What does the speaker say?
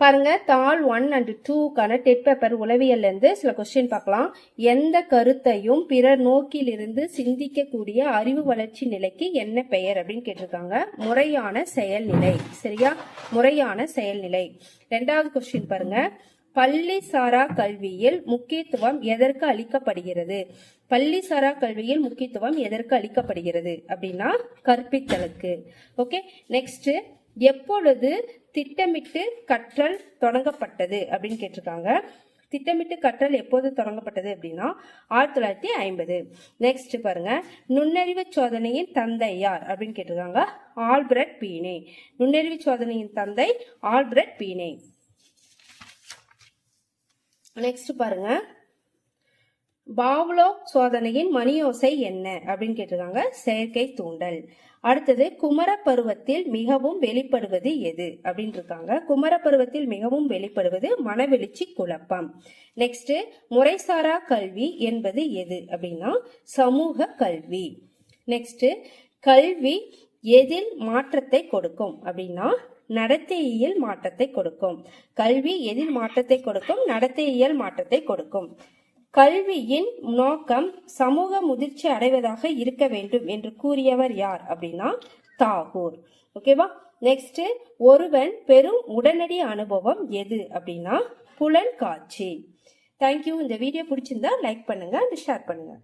பாருங்க, தாள் 1 and 2க்கான dead paper உளவியல்ல இருந்து சில கொஸ்டின் பார்க்கலாம். எந்த கருத்தையும் பிறர் நோக்கிலிருந்து சிந்திக்கக்கூடிய அறிவு வளர்ச்சி நிலைக்கு என்ன பெயர் அப்படின்னு கேட்டிருக்காங்க. முறையான செயல்நிலை. சரியா? முறையான செயல்நிலை. 2வது கொஸ்டின் பாருங்க, பள்ளி சாரா கல்வியில் முக்கியத்துவம் எதற்கு அளிக்கப்படுகிறது? பள்ளி சாரா கல்வியில் முக்கியத்துவம் எதற்கு அளிக்கப்படுகிறது அப்படின்னா கற்பித்தலுக்கு. ஓகே, நெக்ஸ்ட், எப்பொழுது திட்டமிட்டு கற்றல் தொடங்கப்பட்டது அப்படின்னு கேட்டிருக்காங்க. திட்டமிட்டு கற்றல் எப்போது தொடங்கப்பட்டது அப்படின்னா 1950. நெக்ஸ்ட் பாருங்க, நுண்ணறிவு சோதனையின் தந்தை யார் அப்படின்னு கேட்டிருக்காங்க. ஆல்பர்ட் பீனே. நுண்ணறிவு சோதனையின் தந்தை ஆல்பர்ட் பீனே. நெக்ஸ்ட் பாருங்க, பாவ்லோ சோதனையின் மணியோசை என்ன அப்படின்னு கேட்டிருக்காங்க. செயற்கை தூண்டல். அடுத்தது, குமர பருவத்தில் மிகவும் வெளிப்படுவது எது அப்படின்னு இருக்காங்க. குமர பருவத்தில் மிகவும் வெளிப்படுவது மனவெளிச்சி குழப்பம். நெக்ஸ்ட், முறைசாரா கல்வி என்பது எது அப்படின்னா சமூக கல்வி. நெக்ஸ்ட், கல்வி எதில் மாற்றத்தை கொடுக்கும் அப்படின்னா நடத்தையியல் மாற்றத்தை கொடுக்கும். கல்வி எதில் மாற்றத்தை கொடுக்கும்? நடத்தையியல் மாற்றத்தை கொடுக்கும். கல்வியின் நோக்கம் சமூக முதிர்ச்சி அடைவதாக இருக்க வேண்டும் என்று கூறியவர் யார் அப்படின்னா தாகூர். ஓகேவா? நெக்ஸ்ட், ஒருவன் பெரும் உடனடி அனுபவம் எது அப்படின்னா புலன் காட்சி. தேங்க்யூ. இந்த வீடியோ பிடிச்சிருந்தா லைக் பண்ணுங்க, ஷேர் பண்ணுங்க.